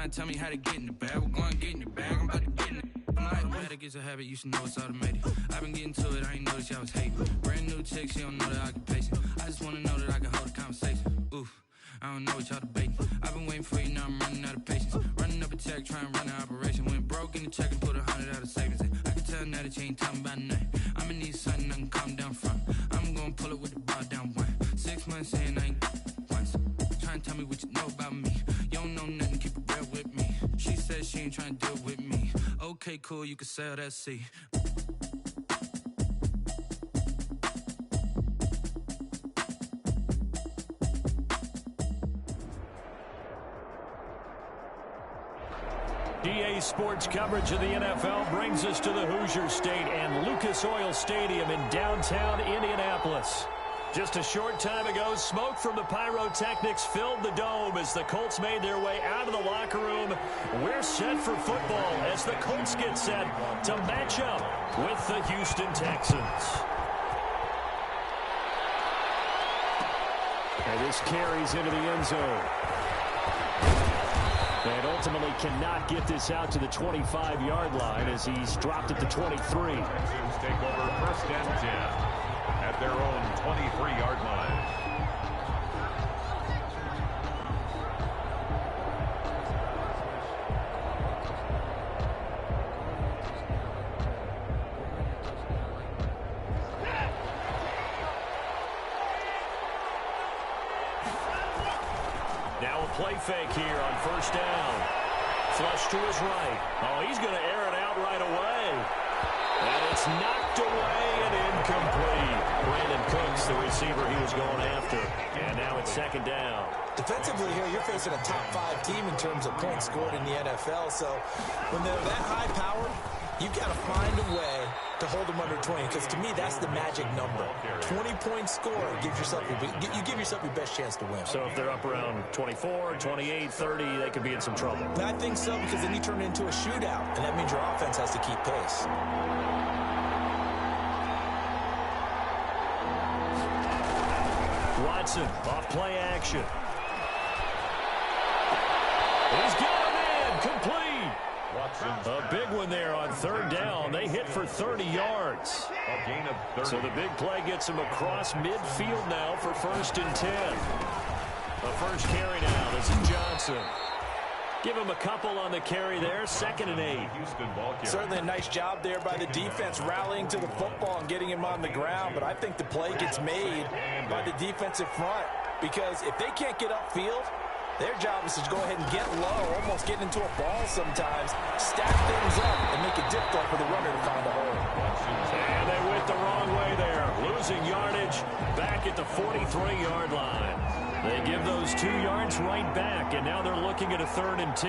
trying to tell me how to get in the bag. We're going to get in the bag. I'm about to get in it. I'm automatic, it's a habit, you should know it's automated. I've been getting to it, I ain't noticed y'all was hating. Brand new chick, she don't know the occupation. I just wanna know that I can hold a conversation. Oof, I don't know what y'all debating. I've been waiting for you, now I'm running out of patience. Running up a check, trying to run an operation. Went broke in the check and put 100 out of savings in. I can tell now that you ain't talking about nothing. I'ma need something I can calm down from. I'm gonna pull it with the bar down one. 6 months in, I ain't once. Trying to tell me what you know about me. You don't know nothing, keep it real with me. She said she ain't trying to deal with me. Okay, cool, you can sell that seat. DA Sports coverage of the NFL brings us to the Hoosier State and Lucas Oil Stadium in downtown Indianapolis. Just a short time ago, smoke from the pyrotechnics filled the dome as the Colts made their way out of the locker room. We're set for football as the Colts get set to match up with the Houston Texans. And this carries into the end zone. And ultimately cannot get this out to the 25-yard line as he's dropped at the 23. Texans take over 1st and 10 at their own 23-yard line. Now a play fake here on 1st down. Flush to his right. Oh, he's going to air it out right away. And it's knocked away and incomplete. Brandon Cooks, the receiver he was going after. And now it's 2nd down. Defensively here, you're facing a top 5 team in terms of points scored in the NFL. So when they're that high powered, you've got to find a way to hold them under 20, because to me, that's the magic number. 20-point score gives yourself you give yourself your best chance to win. So if they're up around 24, 28, 30, they could be in some trouble. I think so, because then you turn it into a shootout, and that means your offense has to keep pace. Watson, off play action. He's got him in, complete. A big one there on 3rd down. They hit for 30 yards. A gain of 30. So the big play gets him across midfield now for 1st and 10. The first carry now. This is Johnson. Give him a couple on the carry there. 2nd and 8. Houston ball carrier. Certainly a nice job there by the defense rallying to the football and getting him on the ground. But I think the play gets made by the defensive front, because if they can't get upfield, their job is to go ahead and get low, almost get into a ball sometimes, stack things up, and make it difficult for the runner to find a hole. And they went the wrong way there. Losing yardage back at the 43-yard line. They give those 2 yards right back, and now they're looking at a 3rd and 10.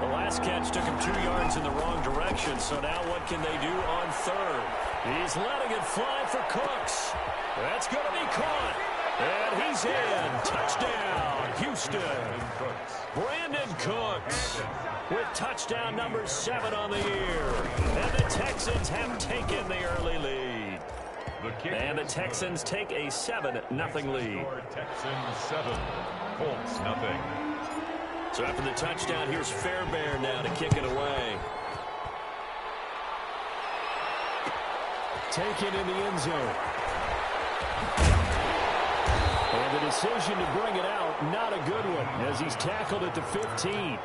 The last catch took him 2 yards in the wrong direction, so now what can they do on 3rd? He's letting it fly for Cooks. That's going to be caught. And he's in. Touchdown, Houston. Brandon Cooks with touchdown number 7 on the year. And the Texans have taken the early lead. And the Texans take a 7-0 lead. Texans 7, Colts nothing. So after the touchdown, here's Fairbairn now to kick it away. Taken in the end zone. And the decision to bring it out, not a good one, as he's tackled at the 15.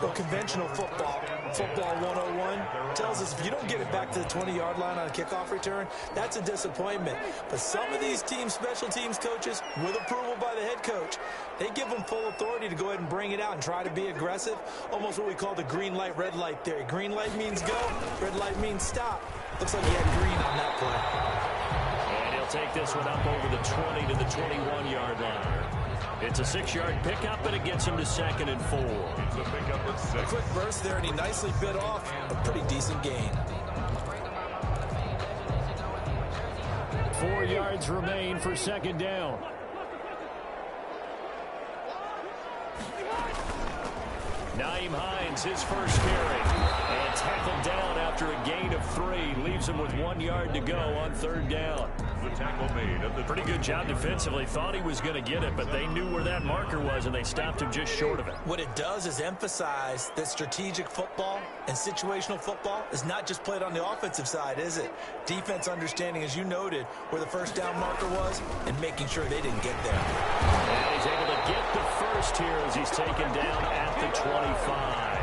Well, conventional football 101, tells us if you don't get it back to the 20-yard line on a kickoff return, that's a disappointment. But some of these special teams coaches, with approval by the head coach, they give them full authority to go ahead and bring it out and try to be aggressive, almost what we call the green light, red light theory. Green light means go, red light means stop. Looks like he had green on that play. And he'll take this one up over the 20 to the 21-yard line. It's a 6-yard pickup, and it gets him to 2nd and 4. It's a pickup of 6. A quick burst there, and he nicely bit off a pretty decent gain. 4 yards remain for 2nd down. Nyheim Hines, his first carry. And tackled down after a gain of 3. Leaves him with 1 yard to go on 3rd down. The tackle made at the pretty good job defensively. Thought he was going to get it, but they knew where that marker was, and they stopped him just short of it. What it does is emphasize that strategic football and situational football is not just played on the offensive side, is it? Defense understanding, as you noted, where the first down marker was and making sure they didn't get there. And he's able to get the first here as he's taken down at the 25.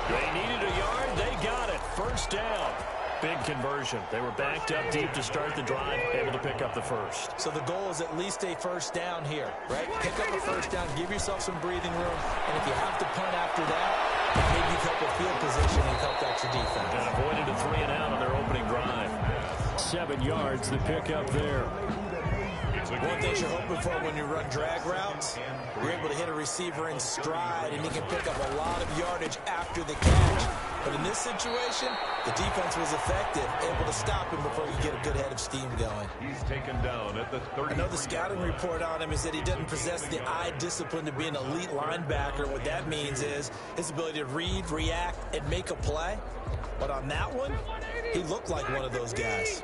They needed a yard. They got it. First down. Big conversion. They were backed up deep to start the drive, able to pick up the first. So the goal is at least a first down here, right? Pick up a first down, give yourself some breathing room, and if you have to punt after that, maybe you've helped with field position and helped out your defense. And avoided a 3 and out on their opening drive. 7 yards, the pickup there. One thing you're hoping for when you run drag routes, you're able to hit a receiver in stride, and he can pick up a lot of yardage after the catch. But in this situation, the defense was effective, able to stop him before you get a good head of steam going. He's taken down at the 30. I know the scouting report on him is that he doesn't possess the eye discipline to be an elite linebacker. What that means is his ability to read, react, and make a play. But on that one, he looked like one of those guys.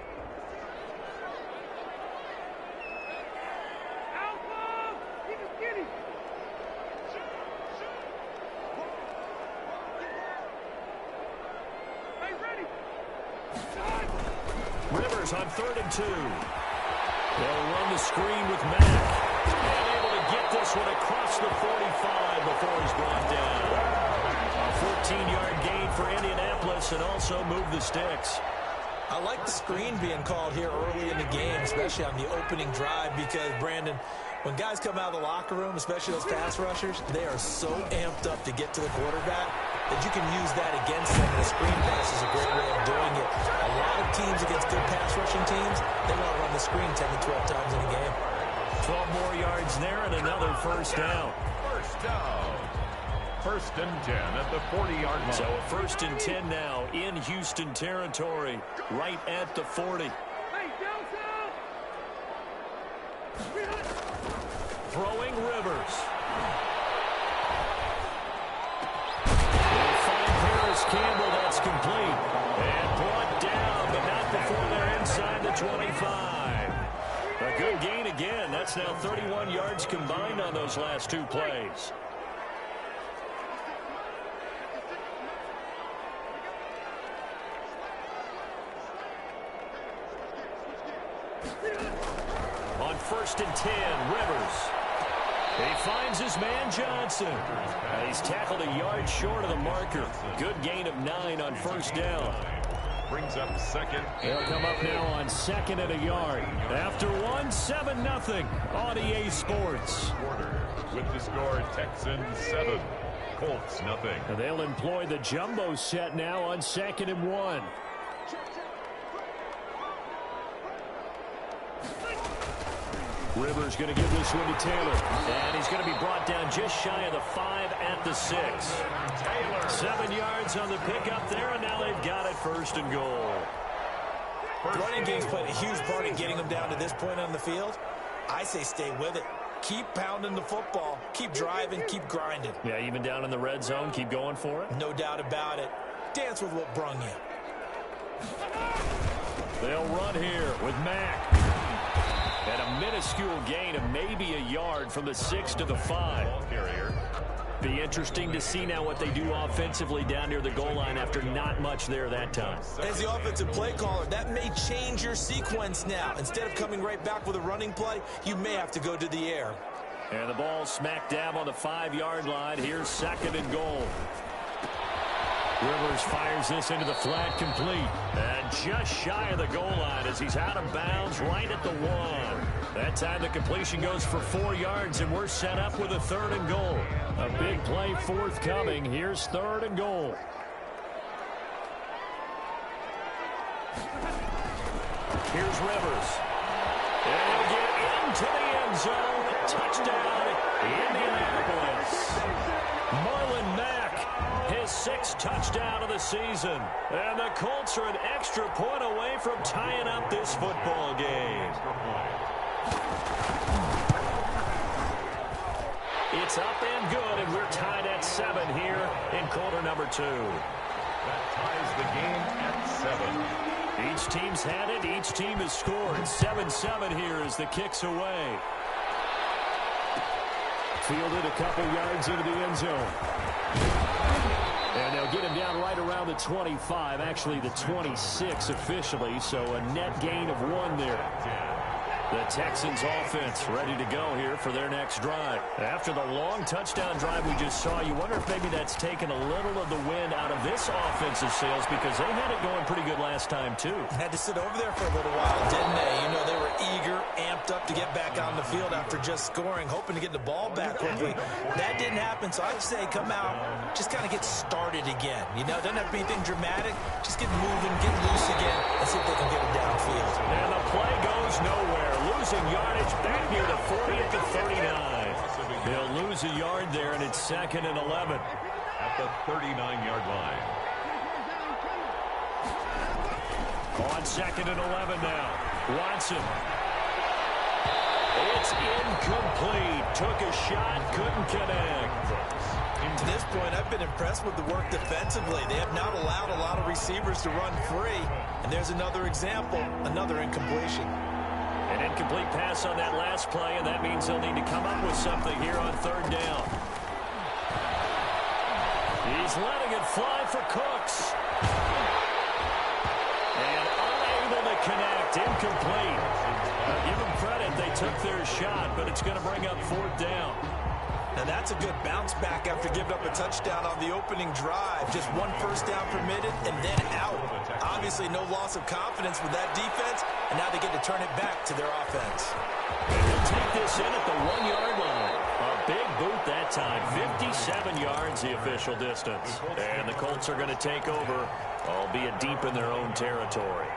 Rivers on 3rd and 2. They'll run the screen with Mack. And able to get this one across the 45 before he's brought down. A 14-yard gain for Indianapolis and also move the sticks. I like the screen being called here early in the game, especially on the opening drive, because, Brandon, when guys come out of the locker room, especially those pass rushers, they are so amped up to get to the quarterback that you can use that against them, and a screen pass is a great way of doing it. A lot of teams against good pass rushing teams, they want to run the screen 10 to 12 times in a game. 12 more yards there and another first down. First down. 1st and 10 at the 40-yard line. So a 1st and 10 now in Houston territory, right at the 40. Throwing Rivers. They'll find Paris Campbell. That's complete. And brought down, but not before they're inside the 25. A good gain again. That's now 31 yards combined on those last 2 plays. On 1st and 10, Rivers. He finds his man Johnson. He's tackled a yard short of the marker. Good gain of 9 on 1st down. Brings up 2nd. They'll come up now on 2nd and a yard. After 1, 7-0 on EA Sports. Quarter with the score Texans 7, Colts nothing. And they'll employ the jumbo set now on 2nd and 1. Rivers going to give this one to Taylor. And he's going to be brought down just shy of the 5 at the 6. Taylor. 7 yards on the pickup there, and now they've got it 1st and goal. The running game's played a huge part in getting them down to this point on the field. I say stay with it. Keep pounding the football. Keep driving. Keep grinding. Yeah, even down in the red zone, keep going for it. No doubt about it. Dance with what brung you. They'll run here with Mack. And a minuscule gain of maybe a yard from the 6 to the 5. Ball carrier. Be interesting to see now what they do offensively down near the goal line after not much there that time. As the offensive play caller, that may change your sequence now. Instead of coming right back with a running play, you may have to go to the air. And the ball smack dab on the 5-yard line. Here's 2nd and goal. Rivers fires this into the flat, complete. And just shy of the goal line as he's out of bounds right at the 1. That time the completion goes for 4 yards, and we're set up with a 3rd and goal. A big play forthcoming. Here's 3rd and goal. Here's Rivers. And he'll get into the end zone. Touchdown, Indianapolis. Marlon Mack, his 6th touchdown of the season. And the Colts are an extra point away from tying up this football game. It's up and good, and we're tied at 7 here in quarter number 2. That ties the game at 7. Each team's had it. Each team has scored. 7-7 here as the kick's away. Fielded a couple yards into the end zone. And they'll get him down right around the 25, actually the 26 officially, so a net gain of 1 there. The Texans offense ready to go here for their next drive. After the long touchdown drive we just saw, you wonder if maybe that's taken a little of the wind out of this offensive sails because they had it going pretty good last time too. Had to sit over there for a little while, didn't they? You know, they were eager, amped up to get back on the field after just scoring, hoping to get the ball back quickly. That didn't happen, so I'd say come out, just kind of get started again. You know, doesn't have to be anything dramatic. Just get moving, get loose again, and see if they can get it downfield. And the play goes nowhere. Losing yardage back near the 40 at the 39. They'll lose a yard there, and it's 2nd and 11. At the 39-yard line. On 2nd and 11 now. Watson. It's incomplete. Took a shot, couldn't connect. To this point, I've been impressed with the work defensively. They have not allowed a lot of receivers to run free. And there's another example, another incompletion. An incomplete pass on that last play, and that means they'll need to come up with something here on 3rd down. He's letting it fly for Cooks. And unable to connect. Incomplete. Give them credit. They took their shot, but it's going to bring up 4th down. Now that's a good bounce back after giving up a touchdown on the opening drive. Just 1 first down permitted and then out. Obviously no loss of confidence with that defense, and now they get to turn it back to their offense. And they'll take this in at the 1-yard line. A big boot that time. 57 yards the official distance. And the Colts are going to take over, albeit deep in their own territory.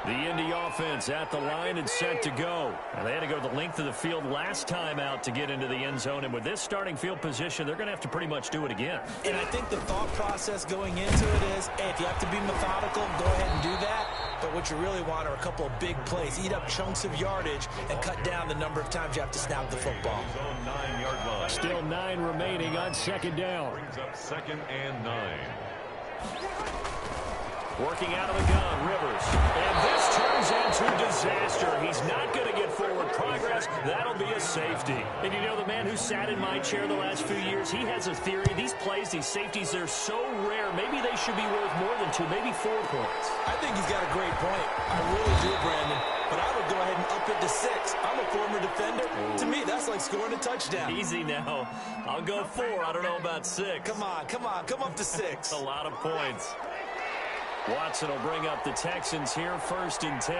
The Indy offense at the line and set to go. And they had to go the length of the field last time out to get into the end zone. And with this starting field position, they're going to have to pretty much do it again. And I think the thought process going into it is, hey, if you have to be methodical, go ahead and do that. But what you really want are a couple of big plays. Eat up chunks of yardage and cut down the number of times you have to snap the football. Still 9 remaining on 2nd down. Brings up 2nd and 9. Working out of the gun, Rivers. And this turns into disaster. He's not going to get forward progress. That'll be a safety. And you know, the man who sat in my chair the last few years, he has a theory. These plays, these safeties, they're so rare. Maybe they should be worth more than 2, maybe 4 points. I think he's got a great point. I really do, Brandon. But I would go ahead and up it to 6. I'm a former defender. To me, that's like scoring a touchdown. Easy now. I'll go 4. I don't know about 6. Come on. Come up to 6. A lot of points. Watson will bring up the Texans here, 1st and 10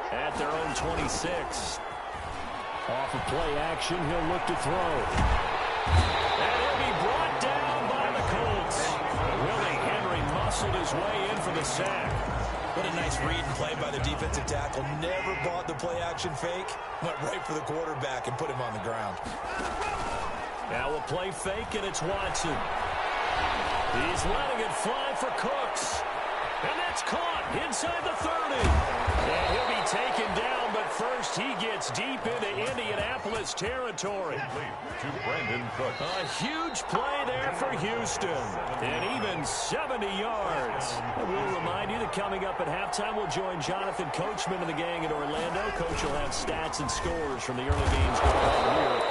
at their own 26. Off of play action, he'll look to throw. And he'll be brought down by the Colts. Willie Henry muscled his way in for the sack. What a nice read and play by the defensive tackle. Never bought the play action fake. Went right for the quarterback and put him on the ground. Now we'll play fake, and it's Watson. He's letting it fly for Cooks. And that's caught inside the 30. And he'll be taken down, but first he gets deep into Indianapolis territory. To Brandon Cooks. A huge play there for Houston. And even 70 yards. And we'll remind you that coming up at halftime, we'll join Jonathan Coachman and the gang in Orlando. Coach will have stats and scores from the early games going on here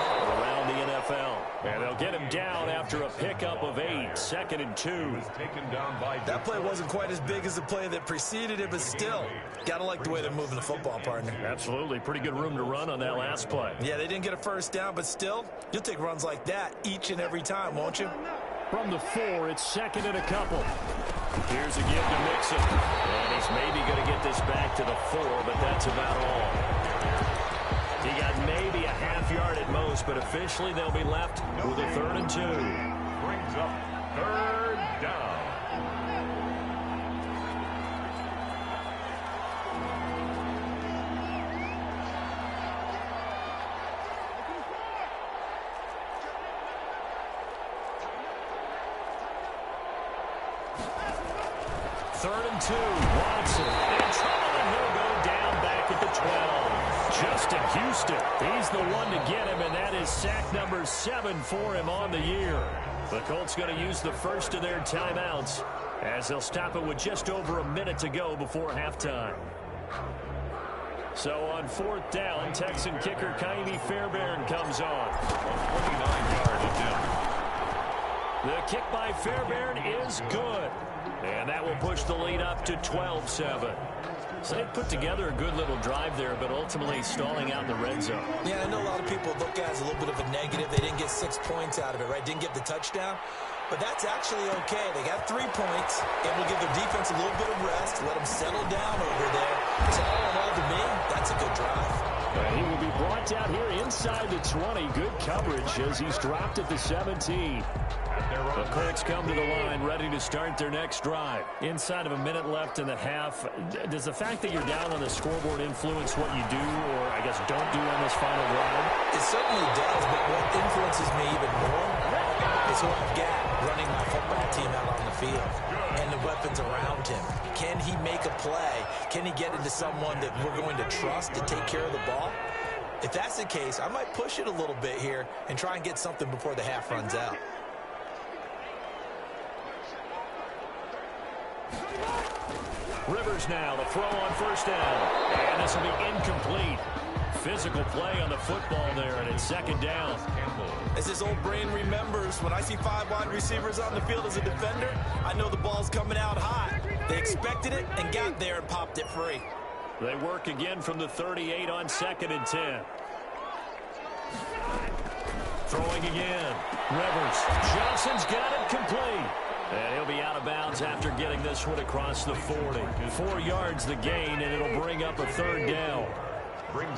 around the NFL. And they'll get him down after a pickup of 8. 2nd and 2. Taken down by that play wasn't quite as big as the play that preceded it, but still, gotta like the way they're moving the football, partner. Absolutely. Pretty good room to run on that last play. Yeah, they didn't get a first down, but still, you'll take runs like that each and every time, won't you? From the 4, it's 2nd and a couple. Here's a give to Mixon. And he's maybe going to get this back to the 4, but that's about all. He got maybe a half yard at most, but officially they'll be left with a 3rd and 2. Brings up 3rd down. Third and 2. Watson in trouble, and he'll go down back at the 12. Justin Houston, he's the one to get him, and that is sack number 7 for him on the year. The Colts going to use the first of their timeouts as they'll stop it with just over a minute to go before halftime. So on 4th down, Texan kicker Kaimi Fairbairn comes on. 29-yard attempt. The kick by Fairbairn is good. And that will push the lead up to 12-7. So they put together a good little drive there, but ultimately stalling out in the red zone. Yeah, I know a lot of people look at it as a little bit of a negative. They didn't get 6 points out of it, right? Didn't get the touchdown. But that's actually okay. They got 3 points. It will give their defense a little bit of rest, let them settle down over there. So all in all, to me, that's a good drive. He will be brought down here inside the 20. Good coverage as he's dropped at the 17. The Colts come to the line, ready to start their next drive. Inside of a minute left in the half, does the fact that you're down on the scoreboard influence what you do, or I guess don't do on this final drive? It certainly does, but what influences me even more is who I've got running my football team out on the field and the weapons around him. Can he make a play? Can he get into someone that we're going to trust to take care of the ball? If that's the case, I might push it a little bit here and try and get something before the half runs out. Rivers now, the throw on 1st down. And this will be incomplete. Physical play on the football there, and it's 2nd down. As this old brain remembers, when I see 5 wide receivers on the field as a defender, I know the ball's coming out hot. They expected it and got there and popped it free. They work again from the 38 on 2nd and 10. Throwing again. Rivers. Johnson's got it complete. And he'll be out of bounds after getting this one across the 40. 4 yards the gain, and it'll bring up a 3rd down.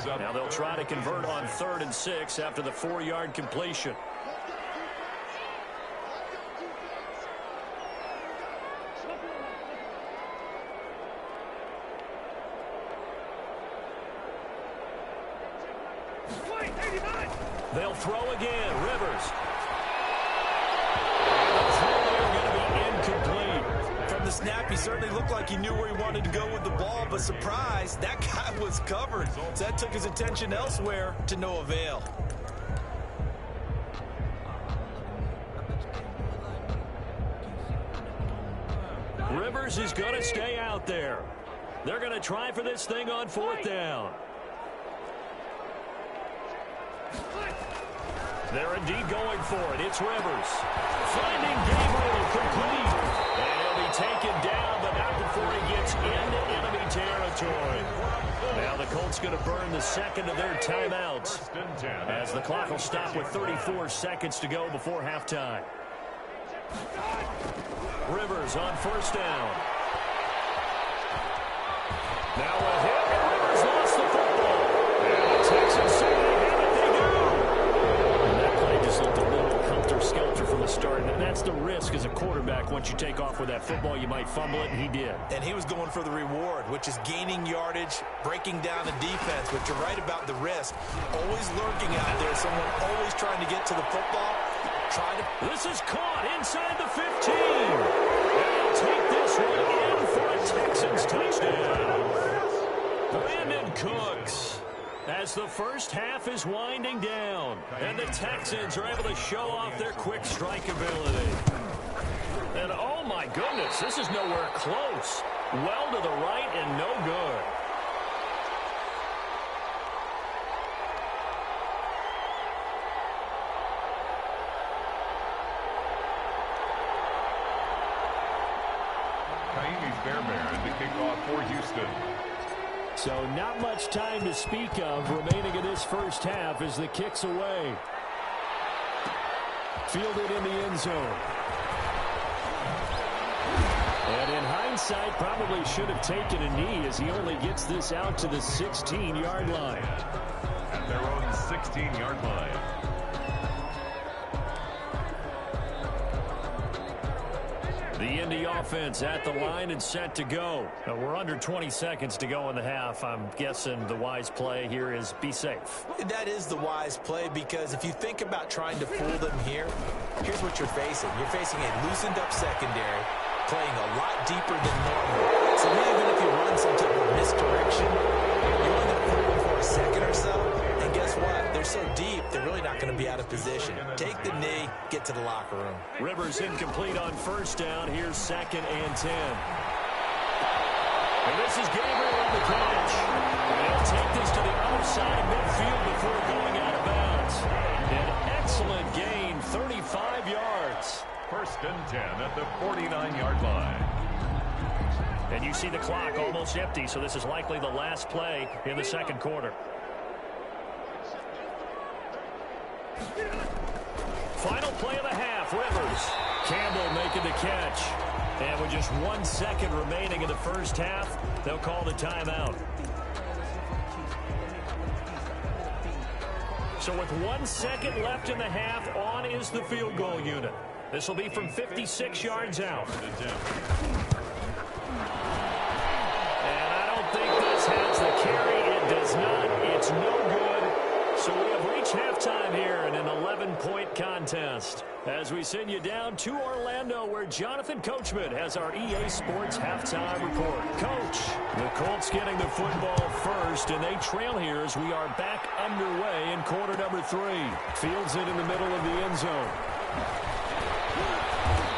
Now they'll try to convert on 3rd and 6 after the 4-yard completion. They'll throw again. Rivers. From the snap, he certainly looked like he knew where he wanted to go with the ball, but surprise, that guy was covered. So that took his attention elsewhere to no avail. Rivers is going to stay out there. They're going to try for this thing on 4th down. They're indeed going for it. It's Rivers. Finding Gabriel complete. And he'll be taken down, but not before he gets into enemy territory. Now the Colts going to burn the 2nd of their timeouts as the clock will stop with 34 seconds to go before halftime. Rivers on 1st down. Now a hit, and Rivers lost the football. And the Texans say they have it, they do. And that play just looked a little helter-skelter from the start. And that's the risk as a quarterback. Once you take off with that football, you might fumble it, and he did. And he was going for the reward, which is gaining yardage, breaking down the defense. But you're right about the risk. Always lurking out there, someone always trying to get to the football. This is caught inside the 15. And they'll take this one in for a Texans touchdown. Brandon Cooks, as the first half is winding down, and the Texans are able to show off their quick strike ability. And oh my goodness, this is nowhere close. Well to the right and no good. Fairbairn to kick off for Houston. So not much time to speak of remaining in this first half as the kick's away. Fielded in the end zone. And in hindsight, probably should have taken a knee as he only gets this out to the 16-yard line. At their own 16-yard line. The Indy offense at the line and set to go. Now, we're under 20 seconds to go in the half. I'm guessing the wise play here is be safe. That is the wise play, because if you think about trying to fool them here, here's what you're facing. You're facing a loosened up secondary, playing a lot deeper than normal. So even if you run some type of misdirection, you end up fool them for a second or so. And guess guess what? They're so deep, they're really not going to be out of position. Take the knee, get to the locker room. Rivers incomplete on first down. Here's 2nd and 10. And this is Gabriel on the catch. They'll take this to the outside midfield before going out of bounds. An excellent gain, 35 yards. 1st and 10 at the 49-yard line. And you see the clock almost empty, so this is likely the last play in the second quarter. Final play of the half, Rivers. Campbell making the catch. And with just 1 second remaining in the first half, they'll call the timeout. So with 1 second left in the half, on is the field goal unit. This will be from 56 yards out. And I don't think this has the carry. It does not. It's no good. So we have reached halftime here in an 11-point contest. As we send you down to Orlando, where Jonathan Coachman has our EA Sports halftime report. Coach, the Colts getting the football first, and they trail here as we are back underway in quarter number 3. Fields it in the middle of the end zone.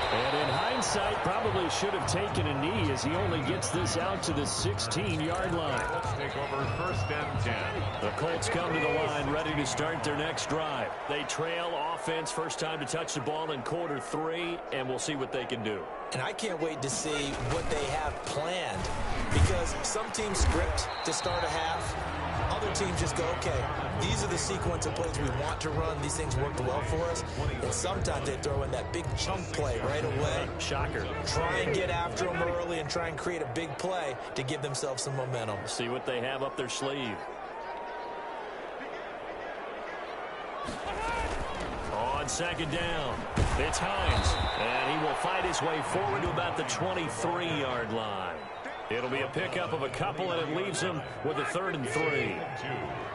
And in hindsight, probably should have taken a knee as he only gets this out to the 16-yard line. Let's take over 1st and 10. The Colts come to the line ready to start their next drive. They trail offense, first time to touch the ball in quarter 3, and we'll see what they can do. And I can't wait to see what they have planned, because some teams script to start a half. Other teams just go, okay, these are the sequence of plays we want to run. These things worked well for us. And sometimes they throw in that big chunk play right away. Shocker. Try and get after them early and try and create a big play to give themselves some momentum. See what they have up their sleeve. On 2nd down, it's Hines. And he will fight his way forward to about the 23-yard line. It'll be a pickup of a couple, and it leaves him with a 3rd and 3.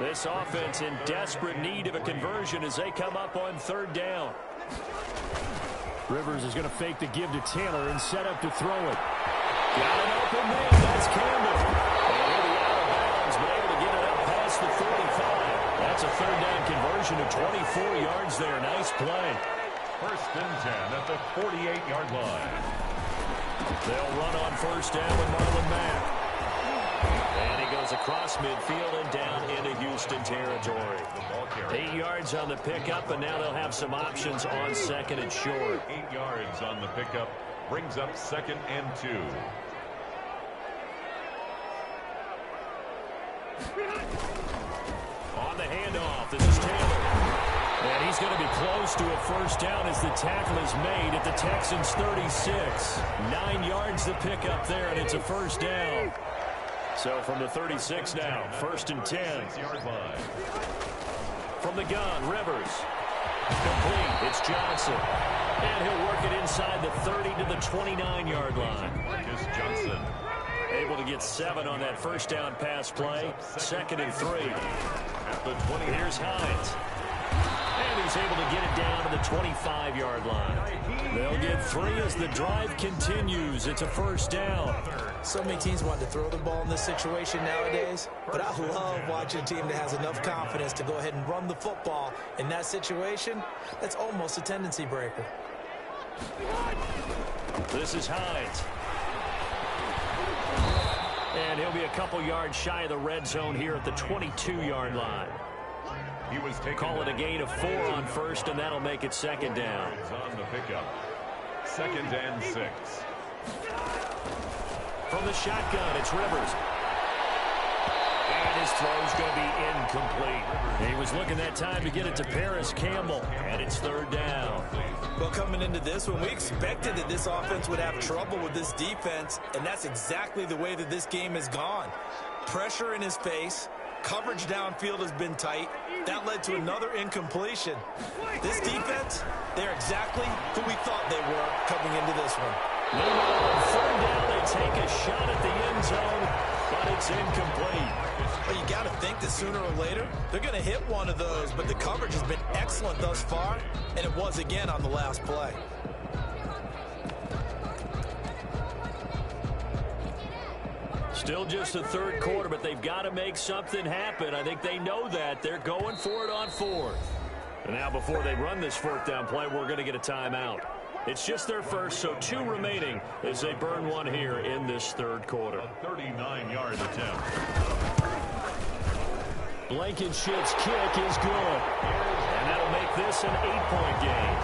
This offense in desperate need of a conversion as they come up on 3rd down. Rivers is going to fake the give to Taylor and set up to throw it. Got an open man. That's Campbell. And he'll be out of bounds, but able to get it up past the 45. That's a 3rd down conversion of 24 yards there. Nice play. 1st and 10 at the 48-yard line. They'll run on 1st down with Marlon Mack. And he goes across midfield and down into Houston territory. 8 yards on the pickup, and now they'll have some options on 2nd and short. 8 yards on the pickup brings up 2nd and 2. On the handoff, this is Taylor. And he's going to be close to a 1st down as the tackle is made at the Texans' 36. 9 yards to pick up there, and it's a 1st down. So from the 36 now, 1st and 10. 6-yard line. From the gun, Rivers. Complete, it's Johnson. And he'll work it inside the 30 to the 29-yard line. Marcus Johnson. Able to get 7 on that 1st down pass play. 2nd and 3. At the 20. Here's Hines. And he's able to get it down to the 25-yard line. They'll get 3 as the drive continues. It's a 1st down. So many teams want to throw the ball in this situation nowadays, but I love watching a team that has enough confidence to go ahead and run the football. In that situation, that's almost a tendency breaker. This is Hines. And he'll be a couple yards shy of the red zone here at the 22-yard line. He was taken. Call it a gain of 4 on 1st, and that'll make it 2nd down. On the pickup. 2nd and 6. From the shotgun, it's Rivers. And his throw's going to be incomplete. He was looking that time to get it to Paris Campbell, and it's 3rd down. Well, coming into this one, we expected that this offense would have trouble with this defense, and that's exactly the way that this game has gone. Pressure in his face. Coverage downfield has been tight. That led to another incompletion. This defense, they're exactly who we thought they were coming into this one. Meanwhile, on 3rd down, they take a shot at the end zone, but it's incomplete. Well, you got to think that sooner or later, they're going to hit one of those, but the coverage has been excellent thus far, and it was again on the last play. Still just the third quarter, but they've got to make something happen. I think they know that. They're going for it on fourth. And now before they run this fourth down play, we're going to get a timeout. It's just their first, so 2 remaining as they burn one here in this third quarter. A 39-yard attempt. Blankenship's kick is good. And that'll make this an 8-point game.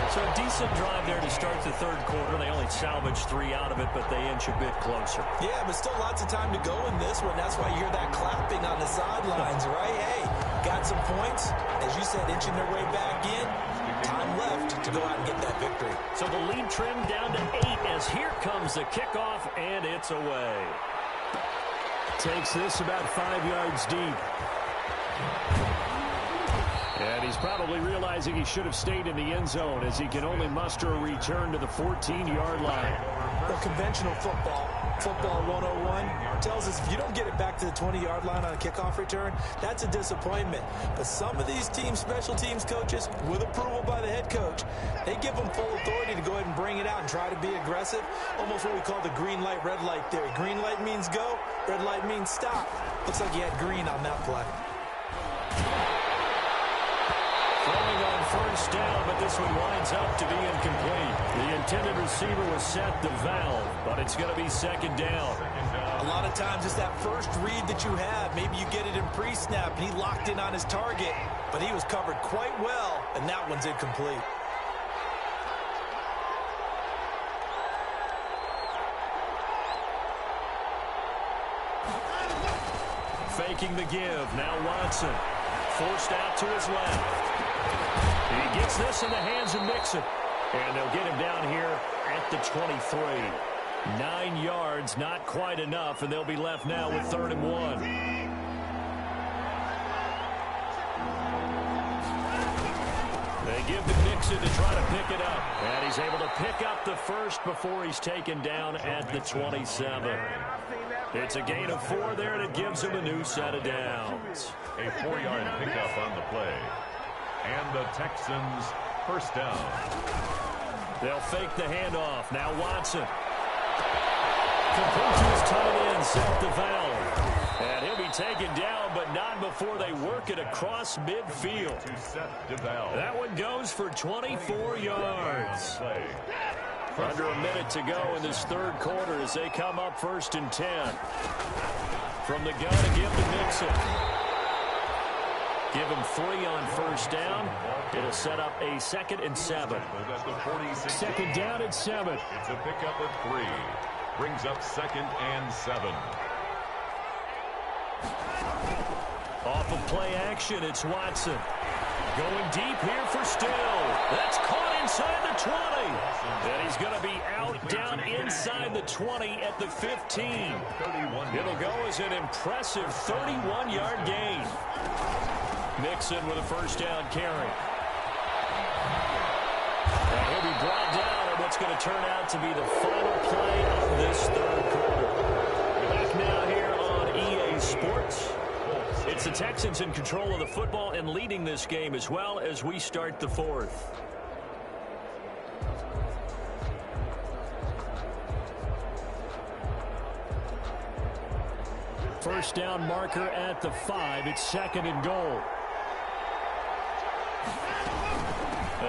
So a decent drive there to start the third quarter. They only salvaged 3 out of it, but they inch a bit closer. Yeah, but still lots of time to go in this one. That's why you hear that clapping on the sidelines, right? Hey, got some points. As you said, inching their way back in. Time left to go out and get that victory. So the lead trimmed down to 8 as here comes the kickoff, and it's away. Takes this about 5 yards deep. And he's probably realizing he should have stayed in the end zone as he can only muster a return to the 14-yard line. Well, conventional football 101, tells us if you don't get it back to the 20-yard line on a kickoff return, that's a disappointment. But some of these special teams coaches, with approval by the head coach, they give them full authority to go ahead and bring it out and try to be aggressive. Almost what we call the green light, red light theory. Green light means go, red light means stop. Looks like he had green on that play. Throwing on first down, but this one winds up to be incomplete. The intended receiver was set to valve, but it's going to be second down. A lot of times it's that first read that you have. Maybe you get it in pre-snap, and he locked in on his target, but he was covered quite well, and that one's incomplete. Faking the give. Now Watson. Forced out to his left. He gets this in the hands of Mixon. And they'll get him down here at the 23. 9 yards, not quite enough, and they'll be left now with 3rd and 1. They give to Mixon to try to pick it up. And he's able to pick up the first before he's taken down at the 27. It's a gain of 4 there, and it gives him a new set of downs. A 4-yard pickup on the play. And the Texans first down. They'll fake the handoff. Now Watson. Complete to his tight end, set the valve. And he'll be taken down, but not before they work it across midfield. That one goes for 24 yards. Under a minute to go in this third quarter as they come up 1st and 10. From the gun to give to Mixon. Give him 3 on first down. It'll set up a 2nd and 7. Second down and 7. It's a pickup of 3. Brings up 2nd and 7. Off of play action, it's Watson. Going deep here for Still. That's caught inside the 20. And he's going to be out down inside the 20 at the 15. It'll go as an impressive 31-yard gain. Mixon with a first down carry. And he'll be brought down at what's going to turn out to be the final play of this third quarter. We're back now here on EA Sports. It's the Texans in control of the football and leading this game as well as we start the fourth. First down marker at the 5. It's 2nd and goal.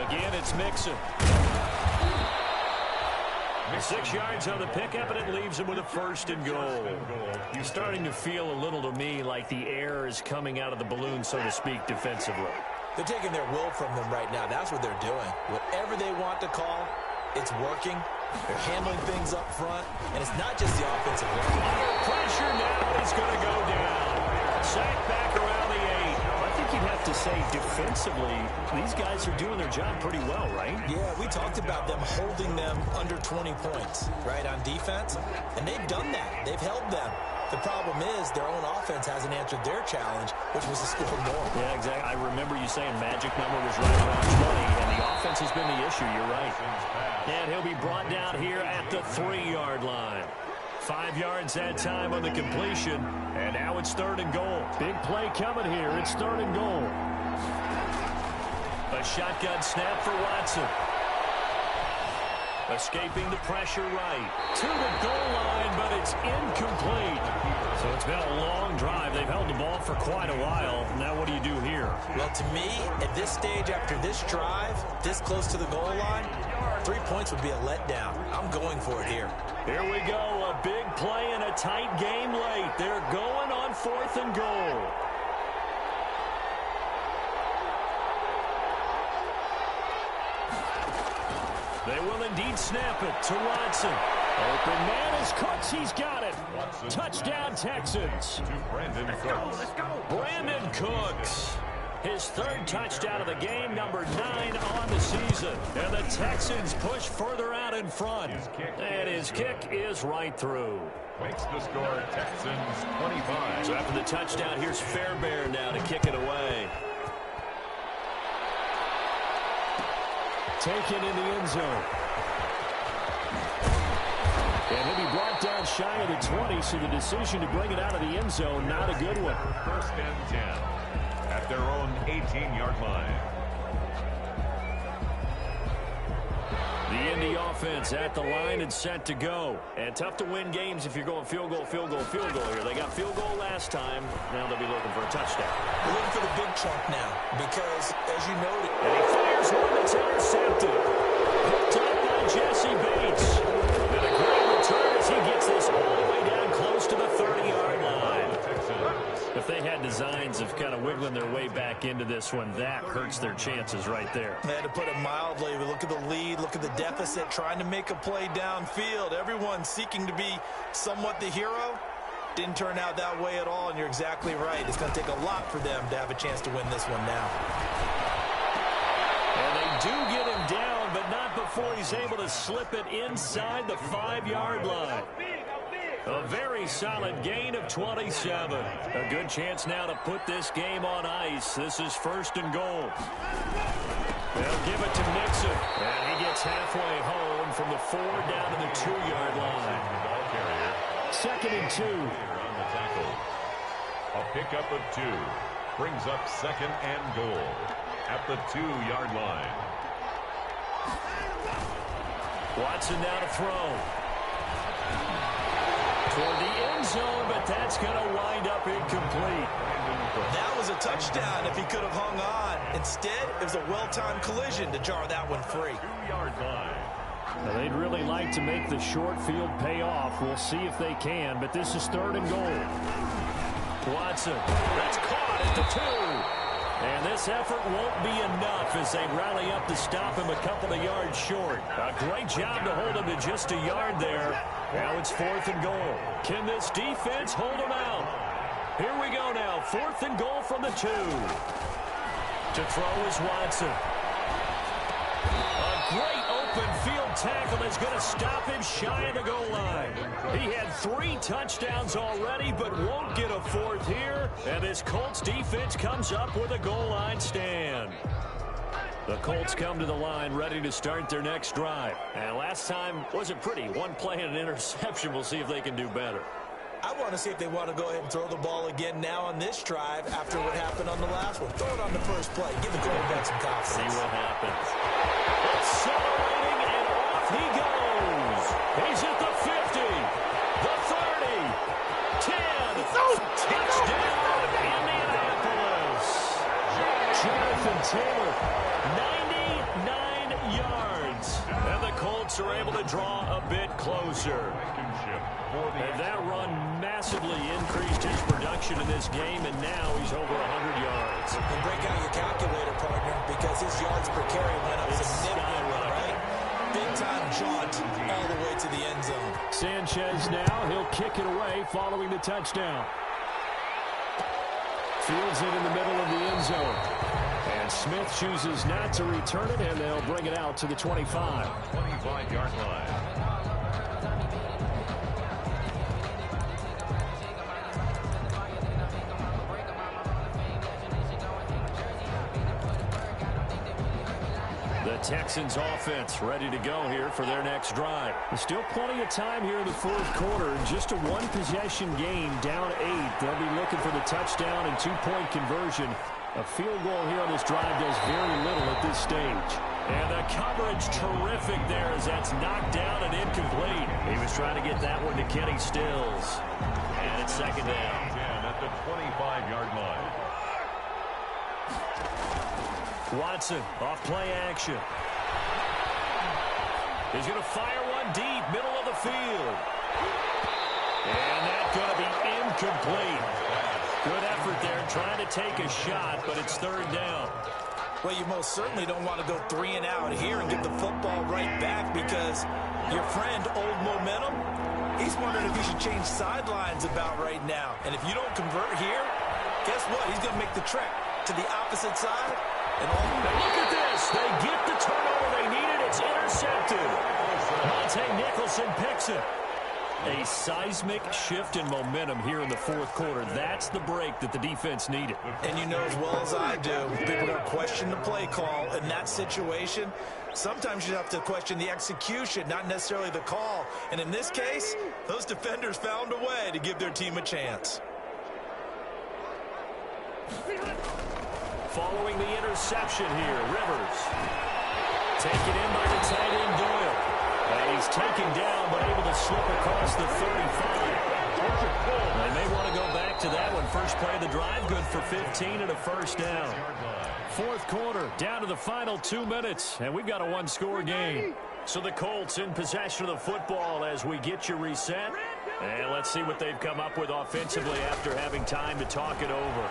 Again, it's Mixon. 6 yards on the pickup, and it leaves him with a 1st and goal. You're starting to feel a little to me like the air is coming out of the balloon, so to speak, defensively. They're taking their will from them right now. That's what they're doing. Whatever they want to call, it's working. They're handling things up front, and it's not just the offensive line. Under pressure now, he's going to go down. Sacked back around the 8. I think you'd have to say defensively, these guys are doing their job pretty well, right? Yeah, we talked about them holding them under 20 points, right, on defense, and they've done that. They've held them. The problem is their own offense hasn't answered their challenge, which was to score more. Yeah, exactly. I remember you saying magic number was right around 20, and the offense has been the issue. You're right. And he'll be brought down here at the 3-yard line. 5 yards that time on the completion, and now it's 3rd and goal. Big play coming here. It's 3rd and goal. A shotgun snap for Watson. Escaping the pressure right. To the goal line, but it's incomplete. So it's been a long drive. They've held the ball for quite a while. Now what do you do here? Well, to me, at this stage after this drive, this close to the goal line, 3 points would be a letdown. I'm going for it here. Here we go. A big play in a tight game late. They're going on 4th and goal. They will indeed snap it to Watson. Open man is Cooks. He's got it. Touchdown, Texans. To Brandon Cooks. Brandon Cooks. His 3rd touchdown of the game, number 9 on the season. And the Texans push further out in front. And his kick is right through. Makes the score Texans 25. So after the touchdown, here's Fairbairn now to kick it away. Taken in the end zone. And he'll be brought down shy of the 20, so the decision to bring it out of the end zone, not a good one. 1st and 10 at their own 18-yard line. The Indy offense at the line and set to go. And tough to win games if you're going field goal, field goal, field goal here. They got field goal last time. Now they'll be looking for a touchdown. We're looking for the big chunk now because, as you noted, and he fires one that's intercepted. Picked up by Jesse Bates. And a great return as he gets this all the way down close to the 30-yard line. If they had designs of kind of wiggling their way back into this one, that hurts their chances right there. They had to put it mildly. We look at the lead, look at the deficit, trying to make a play downfield. Everyone seeking to be somewhat the hero. Didn't turn out that way at all, and you're exactly right. It's going to take a lot for them to have a chance to win this one now. And they do get him down, but not before he's able to slip it inside the 5-yard line. A very solid gain of 27. A good chance now to put this game on ice. This is 1st and goal. They'll give it to Nixon. And he gets halfway home from the 4 down to the 2-yard line. 2nd and 2. On the tackle. A pickup of 2. Brings up 2nd and goal at the 2-yard line. Watson now to throw. Toward the end zone, but that's going to wind up incomplete. That was a touchdown if he could have hung on. Instead, it was a well-timed collision to jar that one free. 2-yard line. Now, they'd really like to make the short field pay off. We'll see if they can, but this is 3rd and goal. Watson, that's caught at the 2. And this effort won't be enough as they rally up to stop him a couple of yards short. A great job to hold him to just a yard there. Now it's 4th and goal. Can this defense hold him out? Here we go now. 4th and goal from the 2. To throw is Watson. A great open field tackle is going to stop him shy of the goal line. He had 3 touchdowns already, but won't get a 4th here. And this Colts defense comes up with a goal line stand. The Colts come to the line ready to start their next drive. And last time wasn't pretty. 1 play and an interception. We'll see if they can do better. I want to see if they want to go ahead and throw the ball again now on this drive after what happened on the last one. Throw it on the first play. Give the quarterback some confidence. See what happens. Accelerating, and off he goes. He's at the 50, the 30, 10. Touchdown, Indianapolis. Jonathan Taylor, 99 yards. And the Colts are able to draw a bit closer. And that run massively increased his production in this game, and now he's over 100 yards. And break out your calculator, partner, because his yards per carry went up significantly, right? Big-time jaunt all the way to the end zone. Sanchez now, he'll kick it away following the touchdown. Fields it in the middle of the end zone. And Smith chooses not to return it, and they'll bring it out to the 25. 25-yard line. The Texans offense ready to go here for their next drive. There's still plenty of time here in the 4th quarter. Just a 1-possession game, down 8. They'll be looking for the touchdown and 2-point conversion. A field goal here on this drive does very little at this stage. And the coverage terrific there as that's knocked down and incomplete. He was trying to get that one to Kenny Stills. And it's second down. 10 at the 25-yard line. Watson off play action. He's going to fire one deep, middle of the field. And that's going to be incomplete. Good effort there trying to take a shot, but it's third down. Well, you most certainly don't want to go 3 and out here and give the football right back because your friend, Old Momentum, he's wondering if he should change sidelines about right now. And if you don't convert here, guess what? He's going to make the trek to the opposite side. And now look at this. They get the turnover they needed. It's intercepted. Monte Nicholson picks it. A seismic shift in momentum here in the fourth quarter. That's the break that the defense needed. And you know as well as I do, people are going to question the play call in that situation. Sometimes you have to question the execution, not necessarily the call. And in this case, those defenders found a way to give their team a chance. Following the interception here, Rivers. Taken in by the tight end Doyle. And he's taken down, but able to slip across the 35. They may want to go back to that one. First play of the drive, good for 15 and a first down. Fourth quarter, down to the final 2 minutes, and we've got a one-score game. So the Colts in possession of the football as we get you reset. And let's see what they've come up with offensively after having time to talk it over.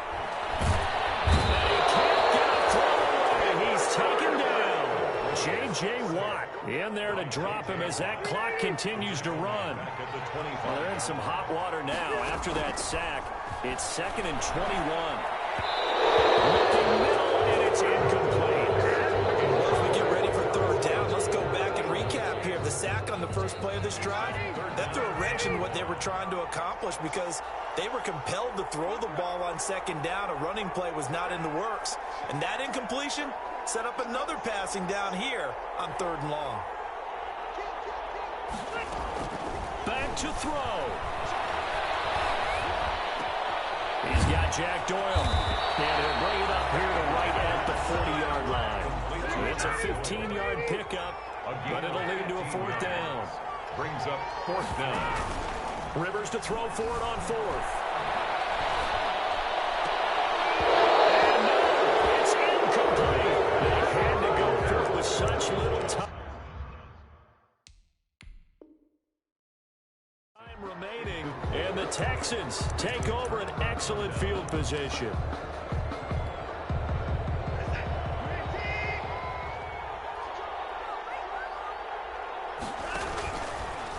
And he can't get a throw away. He's taken down. J.J. Watt in there to drop him as that clock continues to run. Well, they're in some hot water now after that sack. It's 2nd and 21. Looking middle, and it's incomplete. Well, as we get ready for third down, let's go back and recap here. The sack on the first play of this drive, that threw a wrench in what they were trying to accomplish because they were compelled to throw the ball on second down. A running play was not in the works. And that incompletion set up another passing down here on 3rd and long. Back to throw. He's got Jack Doyle. And he'll bring it up here to right at the 40-yard line. It's a 15-yard pickup, but it'll lead to a 4th down. Brings up 4th down. Rivers to throw for it on 4th. And no, it's incomplete. They had to go through it with such little time remaining, and the Texans take over an excellent field position.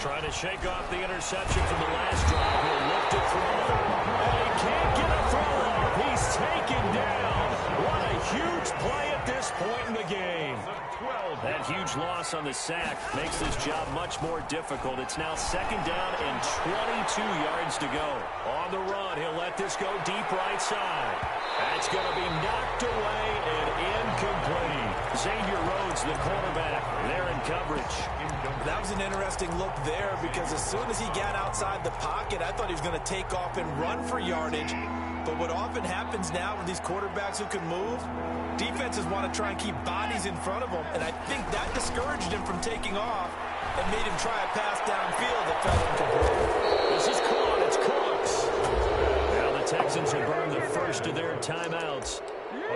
Trying to shake off the interception from the last drive. He'll look to throw. And he can't get a throw off. He's taken down. What a huge play at this point in the game. That huge loss on the sack makes this job much more difficult. It's now 2nd down and 22 yards to go. On the run, he'll let this go deep right side. That's going to be knocked away and incomplete. Xavier Rhodes, the cornerback, there in coverage. That was an interesting look there because as soon as he got outside the pocket, I thought he was going to take off and run for yardage. But what often happens now with these quarterbacks who can move, defenses want to try and keep bodies in front of them. And I think that discouraged him from taking off and made him try a pass downfield that fell incomplete. This is caught. It's Cooks. Now the Texans will burn the first of their timeouts.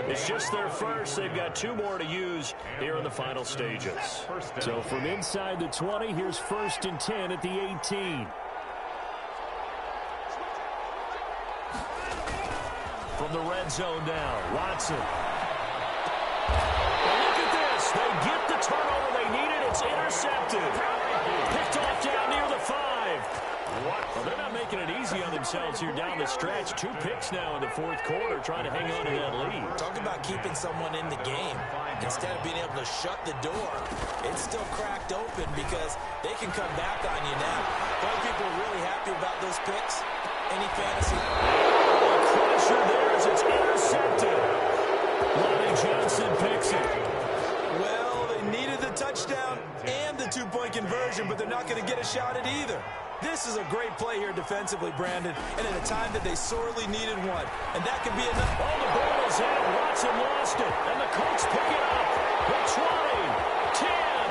It's just their first. They've got 2 more to use here in the final stages. So from inside the 20, here's 1st and 10 at the 18. From the red zone now, Watson. Now look at this. They get the turnover they needed. It's intercepted. Picked off down near the 5. Well, they're not making it easy on themselves here down the stretch. 2 picks now in the 4th quarter trying to hang on to that lead. Talk about keeping someone in the game. Instead of being able to shut the door, it's still cracked open because they can come back on you now. Those people are really happy about those picks. Any fantasy? The crusher there as it's intercepted. Lonnie Johnson picks it. Well, they needed the touchdown and the 2-point conversion, but they're not going to get a shot at either. This is a great play here defensively, Brandon, and at a time that they sorely needed one. And that could be enough. Oh, the ball is out. Watson lost it, and the Colts pick it up. The 20.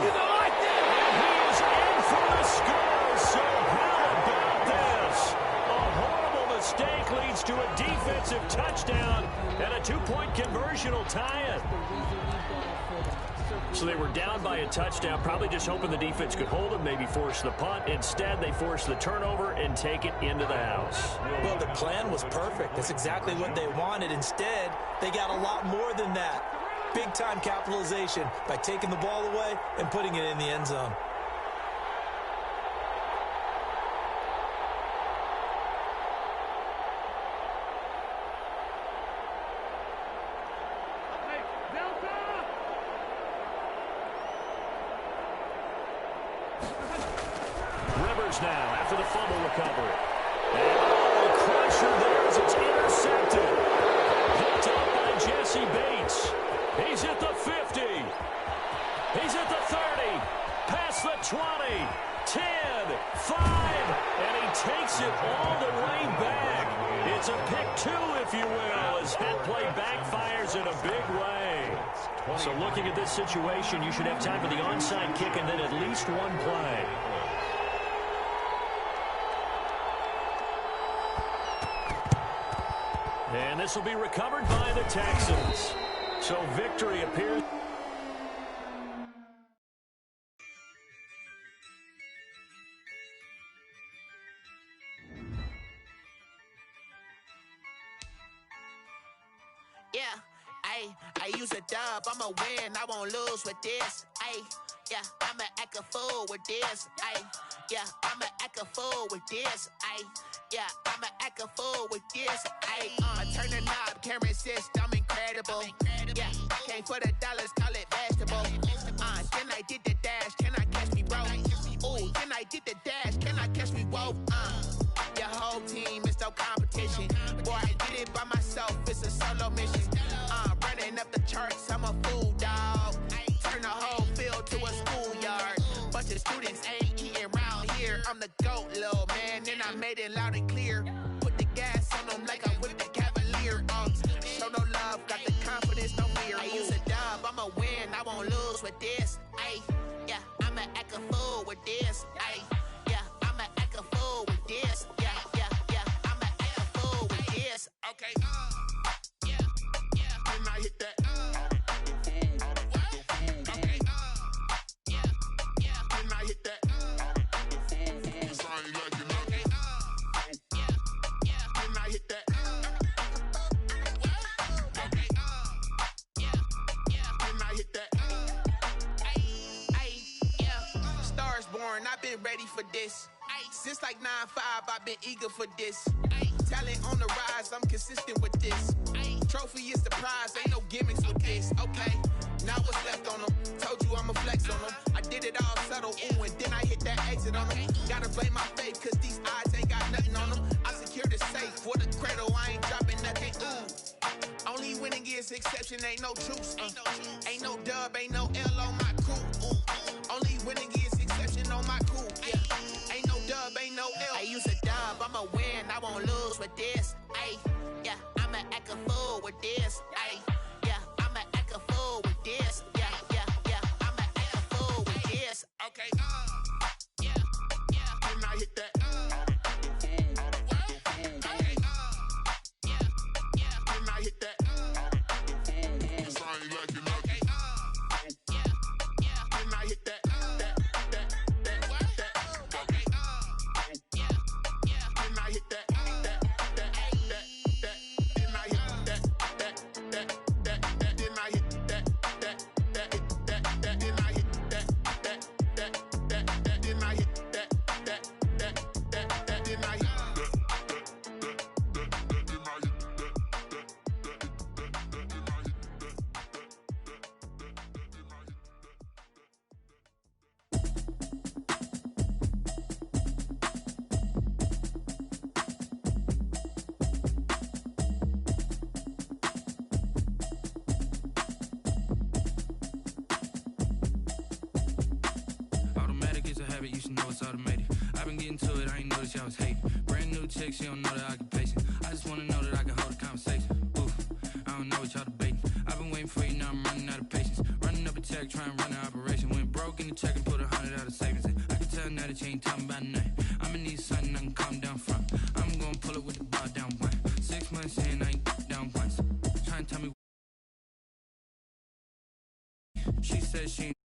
like that? He is in for the score. So how about this? A horrible mistake leads to a defensive touchdown, and a two-point conversion will tie it. So they were down by a touchdown, probably just hoping the defense could hold them, maybe force the punt. Instead, they forced the turnover and take it into the house. Well, the plan was perfect. That's exactly what they wanted. Instead, they got a lot more than that. Big-time capitalization by taking the ball away and putting it in the end zone. Now after the fumble recovery. And a crusher there as it's intercepted. Picked up by Jesse Bates. He's at the 50. He's at the 30. Past the 20. 10. 5. And he takes it all the way back. It's a pick two, if you will, as that play backfires in a big way. So looking at this situation, you should have time for the onside kick and then at least one play. And this will be recovered by the Texans. So victory appears. Yeah, I use a dub. I'ma win. I won't lose with this. Yeah, I'ma act a fool with this. Yeah, I'ma act a fool with this. Yeah, I'ma act a fool with this. I turn the knob, camera assist, I'm incredible. Yeah, came for the dollars, call it vegetable. Then I did the dash, can I catch me, bro? Ooh, then I did the dash, can I catch me, whoa? Your whole team is no competition. Boy, I did it by myself, it's a solo mission. Running up the charts, I'm a fool, dog. Turn the whole field to a schoolyard. Bunch of students ain't eating round here. I'm the GOAT, little man, and I made it loud and clear. Put the gas on them like I'm with the Cavalier. Show no love, got the confidence, no fear. I use a dub, I'ma win, I won't lose with this. Yeah, I'ma act a fool with this. Yeah, I'ma act a fool with this. Yeah, I'ma act a fool with this. Okay, yeah, then I hit that. I've been ready for this. Since like 9-5, I've been eager for this. Talent on the rise, I'm consistent with this. Trophy is the prize, ain't no gimmicks with this. Okay, now what's left on them? Told you I'ma flex on them. I did it all subtle, ooh, and then I hit that exit on them. Gotta blame my faith, cause these odds ain't got nothing on them. I secured the safe for the cradle, I ain't dropping nothing, ooh. Only winning is exception, ain't no truce. Ain't no dub, ain't no L on my crew, ooh. Only winning is exception on my crew, yeah. Ain't no dub, ain't no L. I use a dub, I'ma win, I won't lose with this. Yeah, I'ma act a fool with this. Yeah, I'ma act a fool with this. Yeah, I'ma act a fool with this. Okay, yeah, then I hit that. Okay, yeah, then I hit that. Then I hit that. You should know it's automated. I've been getting to it, I ain't noticed y'all was hating. Brand new chick, she don't know that I can pace it. I just wanna know that I can hold a conversation. Oof, I don't know what y'all debating. I've been waiting for you, now I'm running out of patience. Running up a check, trying to run an operation. Went broke in the said she ain't